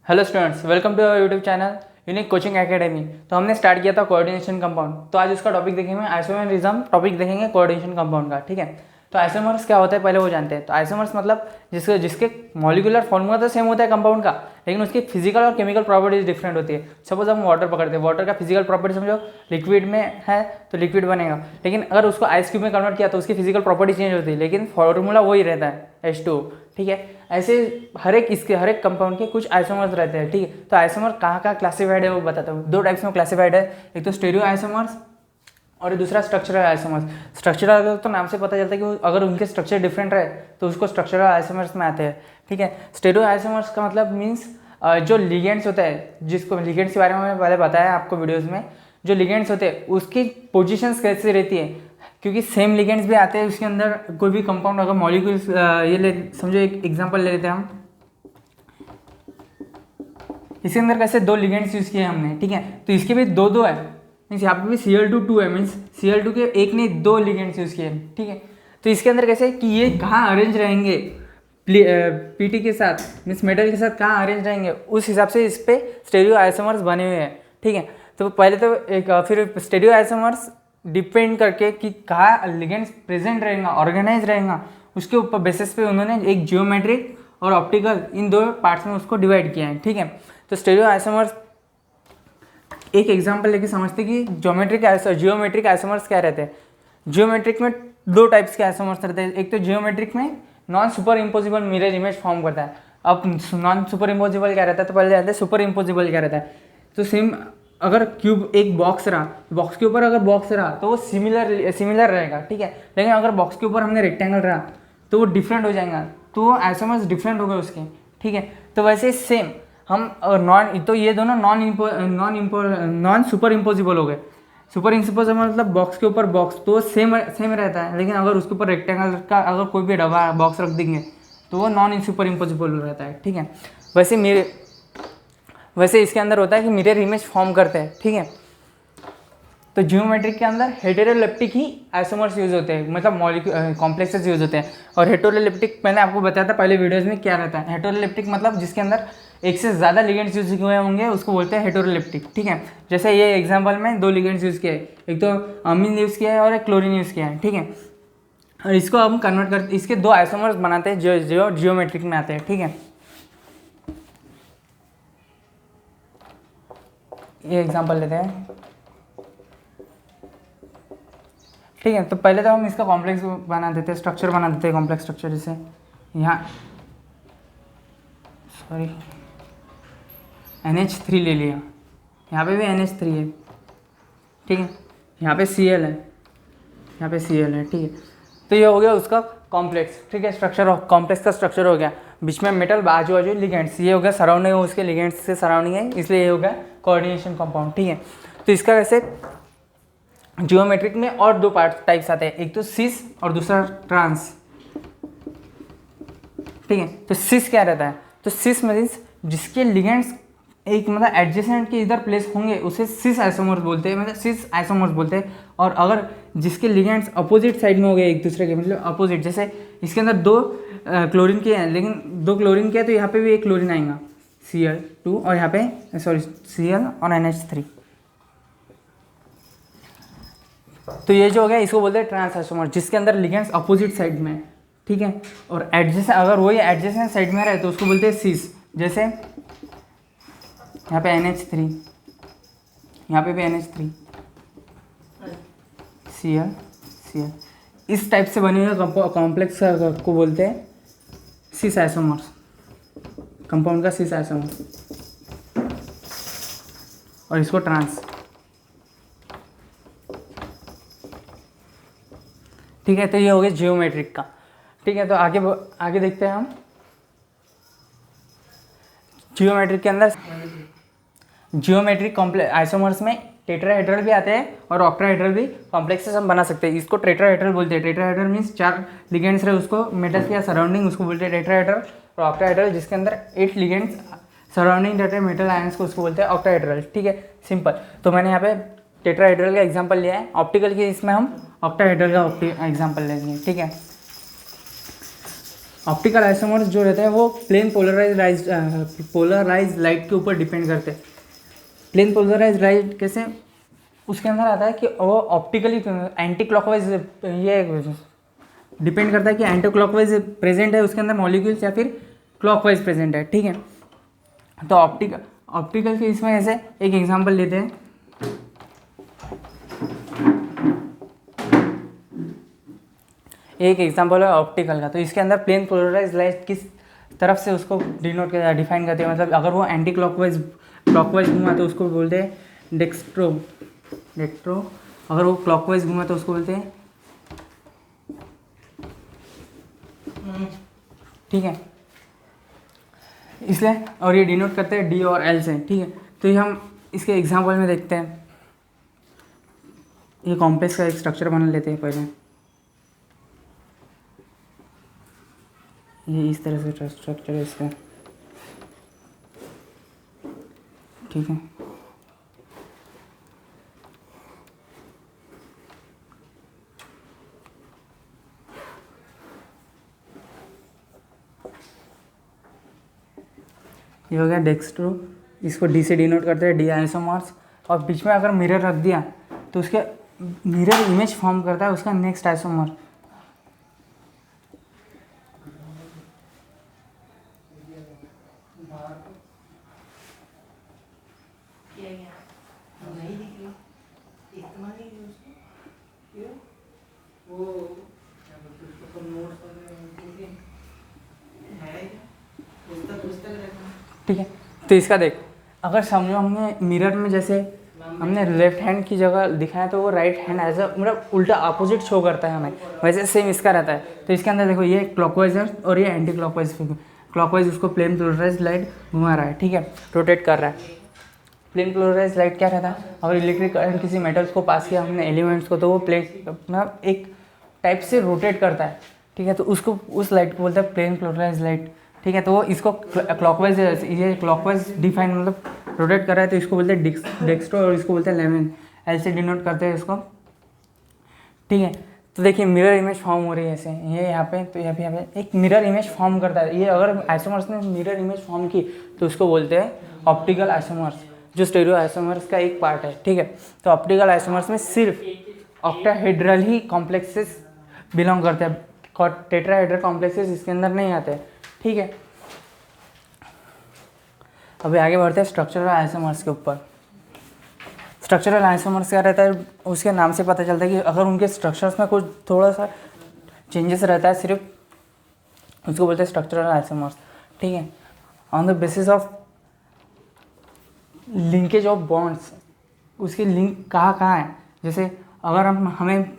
Hello students, welcome to our YouTube channel unique coaching academy. तो हमने start किया था कोऑर्डिनेशन कंपाउंड। तो आज उसका टॉपिक देखेंगे आइसोमरिज्म, टॉपिक देखेंगे कोऑर्डिनेशन कंपाउंड का। ठीक है, तो आइसोमर्स क्या होता है पहले वो जानते हैं। तो आइसोमर्स मतलब जिसके मॉलिक्यूलर फॉर्मूला तो सेम होता है कंपाउंड का, लेकिन उसकी फिजिकल और केमिकल प्रॉपर्टीज डिफरेंट होती है। सपोज हम वाटर पकड़ते हैं, वाटर का फिजिकल प्रॉपर्टी समझो, लिक्विड में है तो लिक्विड बनेगा, लेकिन अगर उसको आइस क्यूब में कन्वर्ट किया तो उसकी फिजिकल प्रॉपर्टी चेंज होती है, लेकिन फॉर्मूला वही रहता है H2। ठीक है, ऐसे हर एक कंपाउंड के कुछ आइसोमर्स रहते हैं। ठीक है, तो आइसोमर कहाँ क्लासिफाइड है वो बताता हूँ। दो टाइप्स में क्लासिफाइड है, एक तो स्टेरियो आइसोमर्स और दूसरा स्ट्रक्चरल आइसोमर्स। स्ट्रक्चरल तो नाम से पता चलता है कि अगर उनके स्ट्रक्चर डिफरेंट रहे तो उसको स्ट्रक्चरल आइसोमर्स में आते हैं। ठीक है, स्टेरियो आइसोमर्स का मतलब मीन्स जो लिगेंड्स होता है, जिसको लिगेंड्स के बारे में मैंने पहले बताया आपको वीडियोज़ में, जो लिगेंड्स होते हैं उसकी पोजिशंस कैसे रहती है, क्योंकि सेम लिगेंड्स भी आते हैं उसके अंदर। कोई भी कंपाउंड अगर मॉलिक्यूल्स ये ले समझो, एक एग्जांपल ले लेते हैं हम। इसके अंदर कैसे दो लिगेंड्स यूज़ किए हमने। ठीक है, तो इसके भी दो है, मीन्स यहाँ पे भी Cl2 है, मीन्स Cl2 के एक ने दो लिगेंड्स यूज़ किए। ठीक है, तो इसके अंदर कैसे कि ये कहाँ अरेंज रहेंगे पीटी के साथ, मीन्स मेटल के साथ कहाँ अरेंज रहेंगे, उस हिसाब से इस पे स्टेरियो आइसोमर्स बने हुए हैं। ठीक है, तो पहले तो एक फिर स्टेरियो आइसोमर्स डिपेंड करके कि कहाँ लिगेंड्स प्रेजेंट रहेगा, ऑर्गेनाइज रहेगा, उसके ऊपर बेसिस पे उन्होंने एक जियोमेट्रिक और ऑप्टिकल इन दो पार्ट्स में उसको डिवाइड किया है। ठीक है, तो स्टेरियो आइसोमर्स एक एग्जांपल लेके समझते कि जियोमेट्रिक आइसोमर्स क्या रहते हैं। जियोमेट्रिक में दो टाइप्स के आइसोमर्स रहते हैं। एक तो जियोमेट्रिक में non super imposable mirror image form करता है। अब नॉन सुपर इम्पोजिबल क्या रहता है, तो पहले जानते हैं सुपर इम्पोजिबल क्या रहता है। तो सेम अगर क्यूब एक बॉक्स रहा, बॉक्स के ऊपर अगर बॉक्स रहा तो वो सिमिलर रहेगा। ठीक है, लेकिन अगर बॉक्स के ऊपर हमने रेक्टेंगल रहा तो वो डिफरेंट हो जाएगा, तो आइसोमर्स डिफरेंट हो गए उसके। ठीक है, तो वैसे सेम हम तो ये दोनों नॉन सुपर इम्पोजिबल हो गए। सुपर इम्पोजिबल मतलब बॉक्स के ऊपर बॉक्स तो सेम रहता है, लेकिन अगर उसके ऊपर रेक्टेंगल का अगर कोई भी डब्बा बॉक्स रख देंगे तो वो नॉन सुपर इम्पोजिबल रहता है। ठीक है, वैसे इसके अंदर होता है कि मिरर इमेज फॉर्म करते हैं। ठीक है, तो जियोमेट्रिक के अंदर हेटेरोलेप्टिक ही आइसोमर्स यूज होते हैं, मतलब मॉलिक्यूल कॉम्प्लेक्सेस यूज होते हैं। और हेटेरोलेप्टिक मैंने आपको बताया था पहले वीडियोस में क्या रहता है। हेटेरोलेप्टिक मतलब जिसके अंदर एक से ज़्यादा लिगेंड्स यूज हुए होंगे उसको बोलते हैं हेटेरोलेप्टिक। ठीक है, जैसे ये एग्जांपल में दो लिगेंड्स यूज़ किए, एक तो अमीन यूज़ किया है और एक क्लोरीन यूज़ किया है। ठीक है, और इसको हम कन्वर्ट करते, इसके दो आइसोमर्स बनाते हैं जो जियोमेट्रिक में आते हैं। ठीक है, ये एग्जांपल लेते हैं। ठीक है, तो पहले तो हम इसका कॉम्प्लेक्स बना देते हैं, स्ट्रक्चर बना देते हैं, कॉम्प्लेक्स स्ट्रक्चर। जैसे यहाँ NH3 ले लिया, यहाँ पे भी NH3 है। ठीक है, यहाँ पे Cl है, यहाँ पे Cl है। ठीक है, तो ये हो गया उसका कॉम्प्लेक्स। ठीक है, स्ट्रक्चर कॉम्प्लेक्स का स्ट्रक्चर हो गया। बीच में मेटल, बाजू लिगेंड्स, ये हो गया सराउंडिंग, उसके लिगेंड्स से सराउंडिंग है, इसलिए ये हो गया कोऑर्डिनेशन कंपाउंड। ठीक है, तो इसका वैसे जियोमेट्रिक में और दो टाइप्स आते हैं, एक तो सिस और दूसरा ट्रांस। ठीक है, तो सिस क्या रहता है, तो सिस मीन्स जिसके लिगेंड्स एक मतलब एडजेसेंट के इधर प्लेस होंगे उसे सिस आइसोमर्स बोलते हैं, मतलब सिस आइसोमर्स बोलते हैं। और अगर जिसके लिगेंड्स अपोजिट साइड में हो गए एक दूसरे के, मतलब अपोजिट, जैसे इसके अंदर दो क्लोरीन के हैं, लेकिन दो क्लोरीन के हैं तो यहाँ पे भी एक क्लोरीन आएगा Cl2 और यहाँ पे Cl और NH3। तो ये जो हो गया इसको बोलते हैं ट्रांस आइसोमर, जिसके अंदर लिगेंड्स अपोजिट साइड में। ठीक है, और एडजेसेंट अगर वही एडजेसेंट साइड में रहे तो उसको बोलते हैं सिस। जैसे यहाँ पे NH3, यहाँ पे भी NH3, Cl, इस टाइप से बने हुए कॉम्प्लेक्स को बोलते हैं सिस आइसोमर्स, कंपाउंड का सिस आइसोमर, और इसको ट्रांस। ठीक है, तो ये हो गया जियोमेट्रिक का। ठीक है, तो आगे देखते हैं हम। जियोमेट्रिक के अंदर जियोमेट्रिक आइसोमर्स में टेट्राहेड्रल भी आते हैं और ऑक्टाहेड्रल भी कॉम्प्लेक्सेस हम बना सकते हैं। इसको टेट्राहेड्रल बोलते हैं। टेट्राहेड्रल मीन्स 4 लिगेंड्स रहे उसको मेटल के सराउंडिंग, उसको बोलते हैं टेट्राहेड्रल। और ऑक्टाहेड्रल जिसके अंदर 8 लिगेंड्स सराउंडिंग रहते हैं मेटल आयंस को, उसको बोलते हैं ऑक्टाहेड्रल। ठीक है, सिंपल। तो मैंने यहाँ पे टेट्राहेड्रल का एग्जाम्पल लिया है, ऑप्टिकल के इसमें हम ऑक्टाहेड्रल का एग्जाम्पल लेंगे। ठीक है, ऑप्टिकल आइसोमर्स जो रहते हैं वो प्लेन पोलराइज लाइट के ऊपर डिपेंड करते हैं। प्लेन पोलराइज लाइट कैसे, उसके अंदर आता है कि वो ऑप्टिकली एंटी क्लॉकवाइज, ये डिपेंड करता है कि एंटी क्लॉकवाइज प्रेजेंट है उसके अंदर मॉलिक्यूल्स या फिर क्लॉकवाइज प्रेजेंट है, ठीक है। तो ऑप्टिकल के इसमें ऐसे एक एग्जांपल लेते हैं। एक एग्जांपल है ऑप्टिकल का, तो इसके अंदर प्लेन पोलराइज लाइट किस तरफ से उसको डिनोट कर डिफाइन करते हैं, मतलब अगर वो एंटी क्लॉकवाइज घूमा तो उसको बोलते हैं डेक्स्ट्रो, अगर वो क्लॉकवाइज घूमा तो उसको बोलते हैं, ठीक है। इसलिए और ये डिनोट करते हैं डी और एल से, ठीक है। तो ये हम इसके एग्जांपल में देखते हैं। ये कॉम्प्लेक्स का एक स्ट्रक्चर बना लेते हैं पहले। ये इस तरह से स्ट्रक्चर है इसका, ठीक है। ये हो गया डेक्स्ट्रो, इसको डी से डिनोट करते हैं, डी आइसोमर्स। और बीच में अगर मिरर रख दिया तो उसके मिरर इमेज फॉर्म करता है उसका नेक्स्ट आइसोमर। ठीक है, तो इसका देख, अगर समझो हमने मिरर में जैसे हमने लेफ्ट हैंड की जगह दिखाया तो वो राइट हैंड एज अ मतलब उल्टा अपोजिट शो करता है हमें, वैसे सेम इसका रहता है। तो इसके अंदर देखो ये क्लॉकवाइज है और ये एंटी क्लॉकवाइज उसको प्लेन पोलराइज लाइट घुमा रहा है, ठीक है, रोटेट कर रहा है। प्लेन पोलराइज लाइट क्या रहता है, अगर इलेक्ट्रिक करंट किसी मेटल्स को पास किया हमने एलिमेंट्स को तो वो प्लेन मतलब एक टाइप से रोटेट करता है, ठीक है। तो उसको उस लाइट को बोलते हैं प्लेन पोलराइज लाइट, ठीक है। तो वो इसको क्लॉकवाइज, ये क्लॉकवाइज डिफाइन मतलब रोटेट कर रहा है तो इसको बोलते हैं डेक्स्ट्रो और इसको बोलते हैं लेमन, एल से डिनोट करते हैं इसको, ठीक है। तो देखिए मिरर इमेज फॉर्म हो रही है ऐसे, ये यहाँ पे, तो यहाँ पे एक मिरर इमेज फॉर्म करता है। ये अगर आइसोमर्स ने मिरर इमेज फॉर्म की तो उसको बोलते हैं ऑप्टिकल आइसोमर्स, जो स्टेरियो आइसोमर्स का एक पार्ट है, ठीक है। तो ऑप्टिकल आइसोमर्स में सिर्फ ऑक्टाहेड्रल ही कॉम्प्लेक्सेस बिलोंग करते हैं, टेट्राहेड्रल कॉम्प्लेक्सेस इसके अंदर नहीं आते, ठीक है। अभी आगे बढ़ते हैं स्ट्रक्चरल आइसोमर्स के ऊपर। स्ट्रक्चरल आइसोमर्स क्या रहता है, उसके नाम से पता चलता है कि अगर उनके स्ट्रक्चर्स में कुछ थोड़ा सा चेंजेस रहता है सिर्फ, उसको बोलते हैं स्ट्रक्चरल आइसोमर्स, ठीक है। On the basis of linkage of bonds, उसके लिंक कहाँ है, जैसे अगर हमें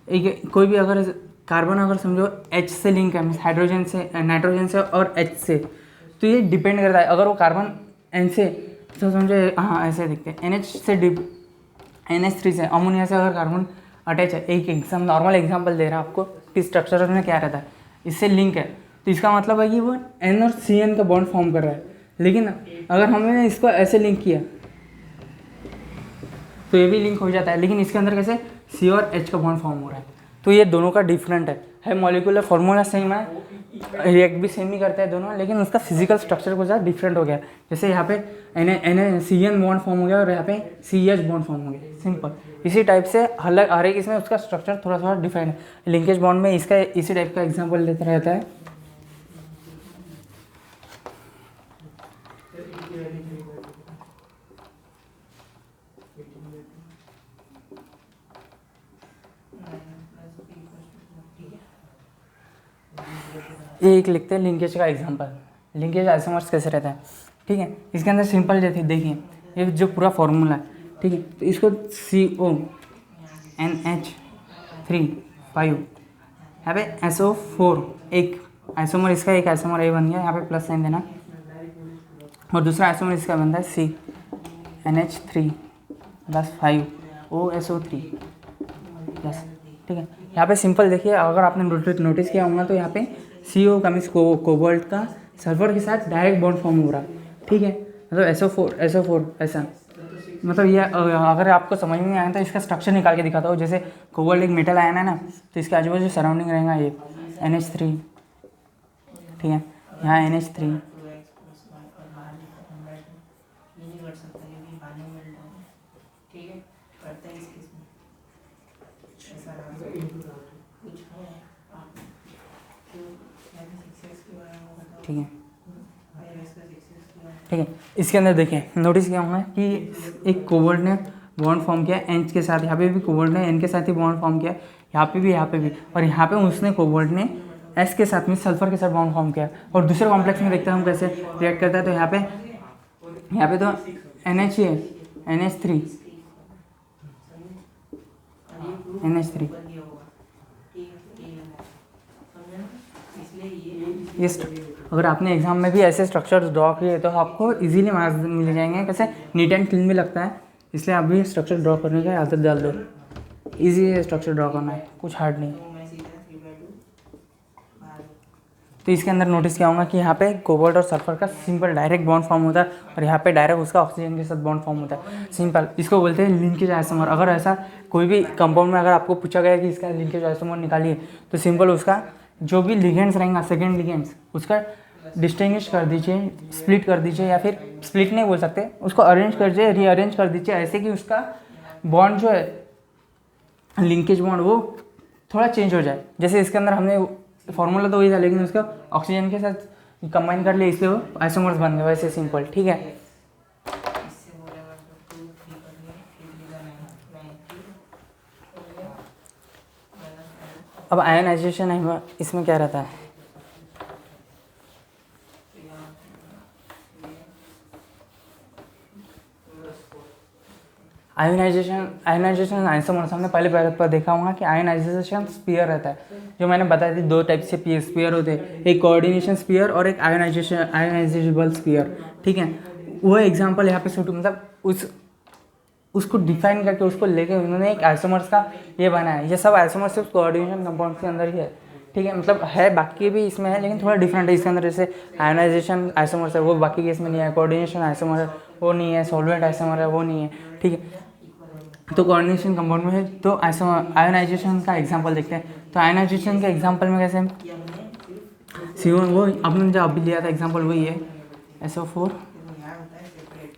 एक कोई भी अगर कार्बन अगर समझो H से लिंक है, मीन्स हाइड्रोजन से, नाइट्रोजन से और H से, तो ये डिपेंड करता है। अगर वो कार्बन N से, तो समझो हाँ ऐसे दिखते हैं, NH से NH3 से, अमोनिया से अगर कार्बन अटैच है, एक एग्जाम नॉर्मल एग्जांपल दे रहा है आपको कि स्ट्रक्चर में क्या रहता है, इससे लिंक है, तो इसका मतलब है कि वो N और CN का बॉन्ड फॉर्म कर रहा है। लेकिन अगर हमने इसको ऐसे लिंक किया तो ये भी लिंक हो जाता है, लेकिन इसके अंदर कैसे C और H का बॉन्ड फॉर्म हो रहा है। तो ये दोनों का डिफरेंट है मॉलिक्यूलर फॉर्मूला सेम है, रिएक्ट भी सेम ही करता है दोनों, लेकिन उसका फिजिकल स्ट्रक्चर कुछ ज़्यादा डिफरेंट हो गया। जैसे यहाँ पे CN बॉन्ड फॉर्म हो गया और यहाँ पे CH बॉन्ड फॉर्म हो गया, सिंपल। इसी टाइप से हर एक इसमें उसका स्ट्रक्चर थोड़ा थोड़ा डिफरेंट है। लिंकेज बॉन्ड में इसका इसी टाइप का एग्जाम्पल लेता रहता है। ये एक लिखते हैं लिंकेज का एग्जांपल, लिंकेज आइसोमर्स कैसे रहता है, ठीक है। इसके अंदर सिंपल देखिए ये जो पूरा फॉर्मूला है, ठीक है। तो इसको CONH3 यहाँ पे SO4 एक आइसोमर, इसका एक आइसोमर A बन गया, यहाँ पे प्लस साइन देना, और दूसरा आइसोमर इसका बनता है CNH3 प्लस 5 OSO3 प्लस, ठीक है। यहाँ पे सिंपल देखिए, अगर आपने नोटिस किया होगा तो यहाँ पे CO का मीन्स कोबाल्ट का सल्फर के साथ डायरेक्ट बॉन्ड फॉर्म हो रहा है, ठीक है। मतलब SO4 ऐसा, मतलब ये अगर आपको समझ में नहीं आया तो इसका स्ट्रक्चर निकाल के दिखाता हूँ। जैसे कोबाल्ट एक मेटल आयन है ना, तो इसके आजू बाजू सराउंडिंग रहेगा ये NH3 ठीक है। यहाँ NH3 ठीक है, ठीक है। इसके अंदर देखें, नोटिस किया होगा कि एक कोबाल्ट ने बॉन्ड फॉर्म किया N के साथ, यहाँ पे भी कोबाल्ट ने N के साथ ही बॉन्ड फॉर्म किया, यहाँ पे भी और यहाँ पे उसने कोबाल्ट ने S के साथ में सल्फर के साथ बॉन्ड फॉर्म किया। और दूसरे कॉम्प्लेक्स में देखते हैं हम कैसे रिएक्ट करता है। तो यहाँ पे तो NH ही है, NH3 ये अगर आपने एग्जाम में भी ऐसे स्ट्रक्चर्स ड्रॉ किए तो आपको इजीली मार्क्स मिल जाएंगे। कैसे नीट एंड क्लीन भी लगता है, इसलिए आप भी स्ट्रक्चर ड्रॉ करने का आदत डाल दो। इजी स्ट्रक्चर ड्रॉ करना है, कुछ हार्ड नहीं। तो इसके अंदर नोटिस किया होगा कि यहाँ पे कोबाल्ट और सल्फर का सिंपल डायरेक्ट बॉन्ड फॉर्म होता है और यहाँ पे डायरेक्ट उसका ऑक्सीजन के साथ बॉन्ड फॉर्म होता है। सिंपल, इसको बोलते हैं लिंकेज आइसोमर। अगर ऐसा कोई भी कंपाउंड में अगर आपको पूछा गया कि इसका लिंकेज आइसोमर निकालिए, तो सिंपल उसका जो भी लिगेंड्स रहेंगे, सेकेंड लिगेंड्स, उसका डिस्टिंग्विश कर दीजिए, स्प्लिट कर दीजिए, या फिर स्प्लिट नहीं बोल सकते, उसको अरेंज कर दीजिए, रीअरेंज कर दीजिए ऐसे कि उसका बॉन्ड जो है लिंकेज बॉन्ड वो थोड़ा चेंज हो जाए। जैसे इसके अंदर हमने फॉर्मूला तो वही था, लेकिन उसका ऑक्सीजन के साथ कंबाइन कर लिया, इसलिए वो आइसोमर्स बन गए। वैसे सिंपल, ठीक है। अब आयनाइजेशन है, इसमें क्या रहता है? आयनाइजेशन आइसोमर्स हमने पहले पैराग्राफ पर देखा होगा कि आयनाइजेशन स्पीयर रहता है। जो मैंने बताया थी, दो टाइप से स्पीयर होते हैं, एक कोऑर्डिनेशन स्पीयर और एक आयनाइजेबल स्पीयर, ठीक है। वो एग्जांपल यहाँ पे सूट, मतलब उसको डिफाइन करके उसको लेके उन्होंने एक आइसोमर्स का ये बनाया है। ये सब आइसोमर्स सिर्फ कोऑर्डिनेशन कंपाउंड के अंदर ही है, ठीक है। मतलब है, बाकी भी इसमें है, लेकिन थोड़ा डिफरेंट है। इसके अंदर जैसे आयनाइजेशन आइसोमर्स है, वो बाकी के इसमें नहीं है। कोऑर्डिनेशन आइसोमर है, वो नहीं है। सॉल्वेंट आइसोमर है, वो नहीं है, ठीक है। तो कोऑर्डिनेशन कंपाउंड में है। तो आयनाइजेशन का एग्जांपल देखते हैं। तो आयनाइजेशन के एग्जांपल में कैसे CO, वो आपने जो अभी लिया था एग्जांपल वही है, SO4।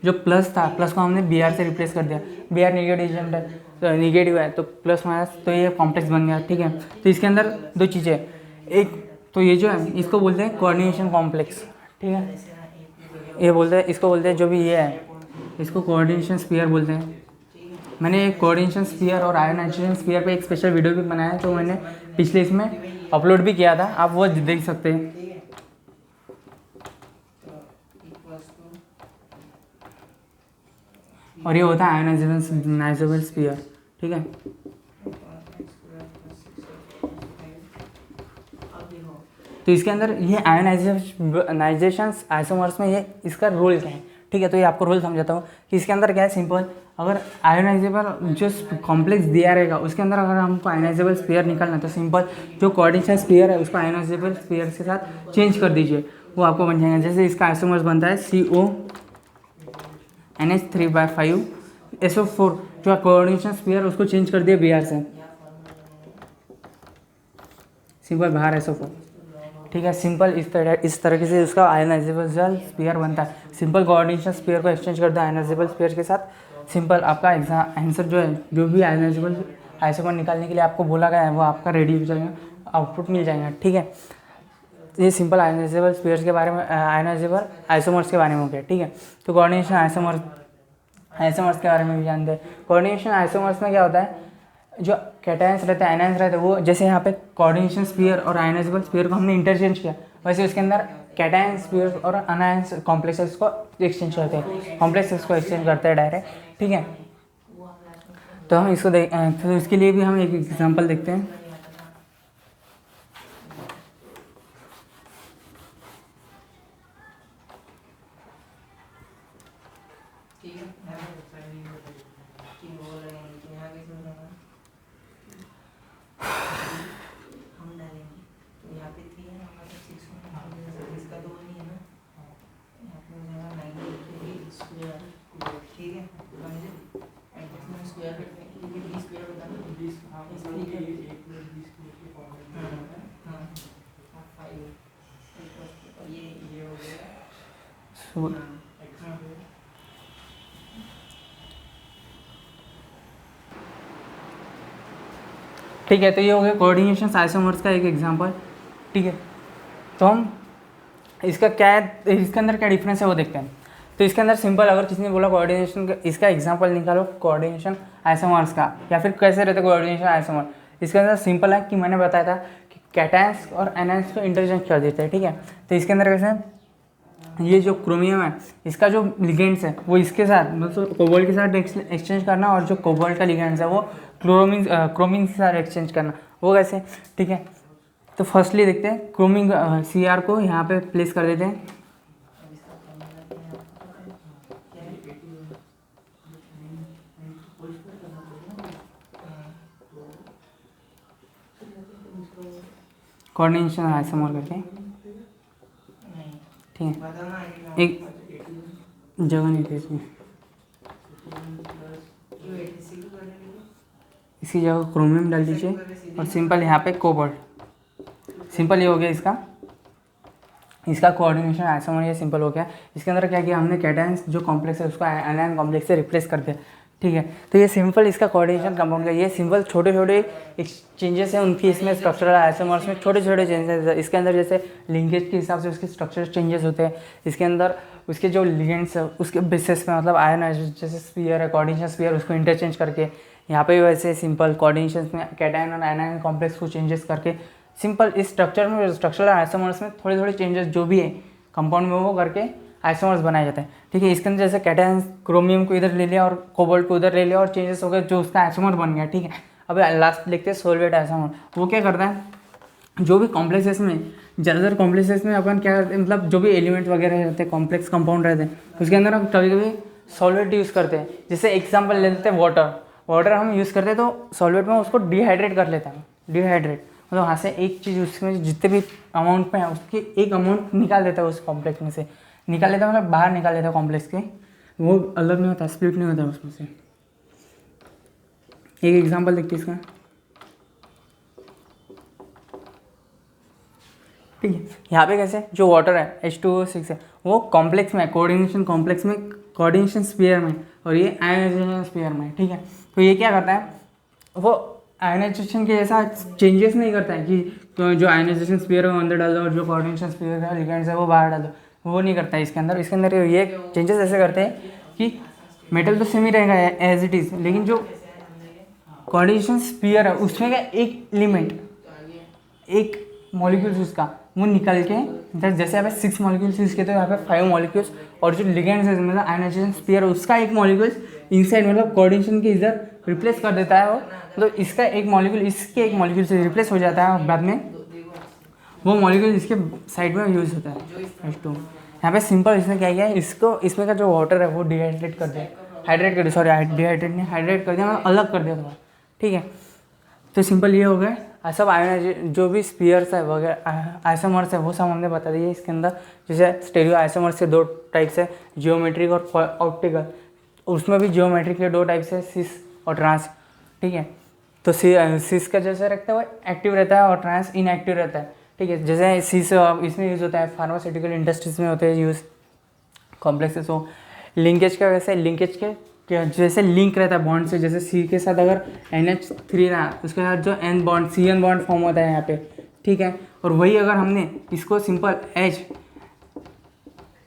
जो प्लस था, प्लस को हमने Br से रिप्लेस कर दिया। Br नेगेटिव एजेंट है, तो नेगेटिव है, तो प्लस माइनस, तो ये कॉम्प्लेक्स बन गया, ठीक है। तो इसके अंदर दो चीज़ें, एक तो ये जो है इसको बोलते हैं कोऑर्डिनेशन कॉम्प्लेक्स, ठीक है। ये बोलते हैं, इसको बोलते हैं जो भी ये है, इसको कोऑर्डिनेशन स्फीयर बोलते हैं। मैंने एक कोऑर्डिनेशन स्फीयर और आयनाइजेशन स्फीयर पे एक स्पेशल वीडियो भी बनाया है, तो मैंने पिछले इसमें अपलोड भी किया था, आप वो देख सकते हैं। और ये होता है आयनाइजेबल स्फीयर, ठीक है। तो इसके अंदर ये आयनाइजेशन आइसोमर्स में ये इसका रोल क्या है, ठीक है। तो ये आपको रोल समझाता हूँ कि इसके अंदर क्या है। सिंपल, अगर आयनाइजेबल जो कॉम्प्लेक्स दिया रहेगा उसके अंदर अगर हमको आयनाइजेबल स्फीयर निकालना है, तो सिंपल जो कोऑर्डिनेशन स्फीयर है उसको आयनाइजेबल स्फीयर के साथ चेंज कर दीजिए, वो आपको बन जाएगा। जैसे इसका आइसोमर्स बनता है CONH3/5 SO4, जो कोऑर्डिनेशन स्फीयर उसको चेंज कर दिया Br से, सिंपल बाहर SO4, ठीक है। सिंपल इस तरीके से उसका आयनाइजेबल स्फीयर बनता है। सिंपल कोऑर्डिनेशन स्फीयर को एक्सचेंज कर दो आयनाइजेबल स्फीयर के साथ, सिंपल आपका आंसर जो है, जो भी आयनाइजेबल आइसोमर निकालने के लिए आपको बोला गया है वो आपका रेडी हो जाएगा, आउटपुट मिल जाएगा, ठीक है। ये सिंपल आयनाइजेबल स्फीयर्स के बारे में, आयनाइजेबल आइसोमर्स के बारे में हो गया, ठीक है। तो कोऑर्डिनेशन आइसोमर्स के बारे में भी जानते हैं। कोऑर्डिनेशन आइसोमर्स में क्या होता है, जो कैटायंस रहते हैं, आयनाइंस रहते हैं, वो जैसे यहाँ पे कोऑर्डिनेशन स्फीयर और आयनाइजेबल स्फीयर को हमने इंटरचेंज किया, वैसे उसके अंदर कैटायन स्फीयर और अनायंस कॉम्प्लेक्सेस को एक्सचेंज करते हैं, कॉम्प्लेक्सेस को एक्सचेंज करते हैं डायरेक्ट, ठीक है। तो हम इसको तो इसके लिए भी हम एक एग्जांपल देखते हैं। ठीक है, तो ये हो गया कोऑर्डिनेशन आइसोमर्स का एक एग्जांपल। ठीक है, तो हम इसका क्या है, इसके अंदर क्या डिफरेंस है वो देखते हैं। तो इसके अंदर सिंपल, अगर किसी ने बोला कोऑर्डिनेशन का इसका एग्जांपल निकालो कोऑर्डिनेशन आइसोमर्स का, या फिर कैसे रहते कोऑर्डिनेशन आइसोमर, इसके अंदर सिंपल है कि मैंने बताया था कि कैटायंस और एनायंस को इंटरचेंज कर देते हैं। ठीक है, तो इसके अंदर कैसे, ये जो क्रोमियम है इसका जो लिगेंड्स है वो इसके साथ मतलब कोबाल्ट के साथ एक्सचेंज करना, और जो कोबाल्ट का लिगेंड्स है वो क्रोमिन के साथ एक्सचेंज करना, वो कैसे। ठीक है, तो फर्स्टली देखते हैं, क्रोमिन Cr को यहाँ पे प्लेस कर देते हैं। कोऑर्डिनेशन आइसोमर करके, ठीक है, एक जगह नहीं थी इसमें, इसकी जगह क्रोमियम डाल दीजिए और सिंपल यहाँ पे कोबाल्ट। सिंपल ये हो गया इसका कोऑर्डिनेशन आइसोमर, ये सिंपल हो गया। इसके अंदर क्या किया हमने, कैटायंस जो कॉम्प्लेक्स है उसको एनायन कॉम्प्लेक्स से रिप्लेस कर दिया। ठीक है, तो ये सिंपल इसका कोऑर्डिनेशन कंपाउंड का, ये सिंपल छोटे छोटे चेंजेस हैं उनकी, इसमें स्ट्रक्चरल आइसोमर्स में छोटे छोटे चेंजेस है। इसके अंदर जैसे लिंकेज के हिसाब से उसके स्ट्रक्चर चेंजेस होते हैं, इसके अंदर उसके जो लिगेंड्स है उसके बेसिस पे, मतलब आयन जैसे स्फीयर है, कोऑर्डिनेशन स्फीयर, उसको इंटरचेंज करके, यहाँ पे भी वैसे सिंपल कोऑर्डिनेशन में कैटायन और एनायन कॉम्प्लेक्स को चेंजेस करके, सिंपल इस स्ट्रक्चर में स्ट्रक्चरल आइसोमर्स में थोड़े थोड़े चेंजेस जो भी है कंपाउंड में वो करके आइसोमर्स बनाए जाते हैं। ठीक है, इसके अंदर जैसे कैटायन क्रोमियम को इधर ले लिया और कोबाल्ट को उधर ले लिया और चेंजेस हो गए, जो उसका आइसोमर बन गया। ठीक है, अब लास्ट लिखते हैं सोलवेट आइसोमर। वो क्या करता है, जो भी कॉम्प्लेक्सेस में, ज़्यादातर कॉम्प्लेक्सेस में अपन क्या करते हैं, मतलब जो भी एलिमेंट वगैरह रहते हैं, कॉम्प्लेक्स कंपाउंड रहते हैं, उसके अंदर हम कभी कभी सॉल्वेट यूज़ करते हैं। जैसे एग्जाम्पल ले लेते हैं वाटर हम यूज़ करते हैं, तो सॉल्वेट में उसको डिहाइड्रेट कर लेते हैं। डिहाइड्रेट मतलब वहाँ से एक चीज़, उसमें जितने भी अमाउंट में है उसकी एक अमाउंट निकाल देता है, उस कॉम्प्लेक्स में से निकाल लेता है, मतलब बाहर निकाल लेता है कॉम्प्लेक्स के, वो अलग नहीं होता, स्प्लिट नहीं होता उसमें से। एक एग्जांपल देखते हैं इसका। ठीक है, यहाँ पे कैसे जो वाटर है H2O6 है, वो कॉम्प्लेक्स में है, कोऑर्डिनेशन कॉम्प्लेक्स में, कोऑर्डिनेशन स्फीयर में, और ये आयोनाइजेशन स्फीयर में। ठीक है, तो ये क्या करता है, वो आयनाइजेशन के जैसा चेंजेस नहीं करता है कि तो जो आयनाइजेशन स्फीयर है वो अंदर डाल दो और जो कोऑर्डिनेशन स्फीयर है लिगेंड्स है वो बाहर डाल दो, वो नहीं करता है इसके अंदर ये चेंजेस ऐसे करते हैं कि मेटल तो सेम ही रहेगा एज इट इज़, लेकिन जो कोऑर्डिनेशन स्फीयर है उसमें क्या एक एलिमेंट, एक मॉलिक्यूल्स उसका वो निकल के, जैसे यहाँ पे 6 मॉलिक्यूल्स यूज़ किए तो यहाँ पे 5 मॉलिक्यूल्स, और जो लिगेंड्स है मतलब आयनाइजेशन स्फीयर उसका एक मॉलिक्यूल्स इनसाइड मतलब कोऑर्डिनेशन के इधर रिप्लेस कर देता है वो, मतलब इसका एक मॉलिक्यूल इसके एक मॉलिक्यूल से रिप्लेस हो जाता है और बाद में वो मॉलिक्यूल इसके साइड में यूज़ होता है H2। यहाँ पे सिंपल इसने क्या किया है, इसको इसमें का जो वाटर है वो डिहाइड्रेट कर दिया, हाइड्रेट कर दिया, सॉरी डिहाइड्रेट नहीं, हाइड्रेट कर दिया, अलग कर दिया थोड़ा। ठीक है, तो सिंपल ये हो गया। सब आयोनाइज जो भी स्पीयर्स है वगैरह आइसोमर्स है वो सब हमने बता दिए इसके अंदर। जैसे स्टेरियो आइसोमर्स के 2 टाइप्स है, जियोमेट्रिक और ऑप्टिकल। उसमें भी जियोमेट्रिक के 2 टाइप्स है, सिस और ट्रांस। ठीक है, तो सिस का जैसे रखता है वो एक्टिव रहता है और ट्रांस इनएक्टिव रहता है। ठीक है, जैसे सिस इसमें यूज़ होता है फार्मास्यूटिकल इंडस्ट्रीज में होते हैं यूज़ कॉम्प्लेक्सेस हो। लिंकेज का वैसे लिंकेज के जैसे लिंक रहता है बॉन्ड से, जैसे सी के साथ अगर NH3 रहा उसके साथ जो N bond CN bond form होता है यहाँ पे। ठीक है, और वही अगर हमने इसको सिंपल H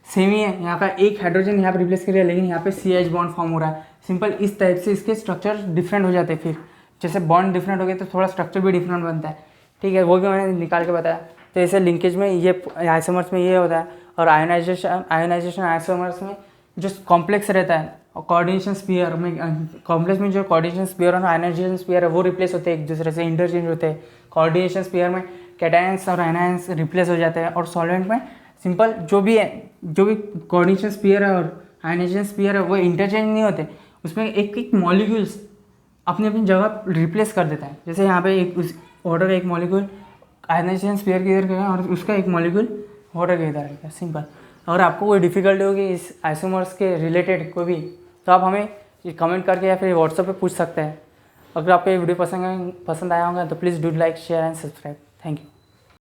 सेम ही है, यहाँ का एक हाइड्रोजन यहाँ पे रिप्लेस कर दिया, लेकिन यहाँ पे CH बॉन्ड फॉर्म हो रहा है। सिंपल इस टाइप से इसके स्ट्रक्चर डिफरेंट हो जाते हैं। फिर जैसे बॉन्ड डिफरेंट हो गए तो थोड़ा स्ट्रक्चर भी डिफरेंट बनता है। ठीक है, वो भी मैंने निकाल के बताया। तो ऐसे लिंकेज में ये आइसोमर्स में ये होता है, और आयोनाइजेशन आइसोमर्स में जो कॉम्प्लेक्स रहता है कोऑर्डिनेशन स्फीयर में, कॉम्प्लेक्स में जो कोऑर्डिनेशन स्फीयर और आयोनाइजेशन स्फीयर है वो रिप्लेस होते हैं, एक दूसरे से इंटरचेंज होते हैं। कोऑर्डिनेशन स्फीयर में कैटायंस और एनायंस रिप्लेस हो जाते हैं, और सॉल्वेंट में सिंपल जो भी कोऑर्डिनेशन स्फीयर है और आयोनाइजेशन स्फीयर है वो इंटरचेंज नहीं होते, उसमें एक एक मॉलिक्यूल्स अपनी अपनी जगह रिप्लेस कर देता है। जैसे यहाँ पे एक उस वाटर का एक मॉलिक्यूल आयोनाइजेशन स्फीयर के इधर गया और उसका एक मॉलिक्यूल वाटर के इधर रहेगा, सिंपल। और आपको कोई डिफिकल्टी होगी इस आइसोमर्स के रिलेटेड कोई भी, तो आप हमें कमेंट करके या फिर व्हाट्सएप पे पूछ सकते हैं। अगर आपको ये वीडियो पसंद आया होगा तो please do like share and subscribe. Thank you.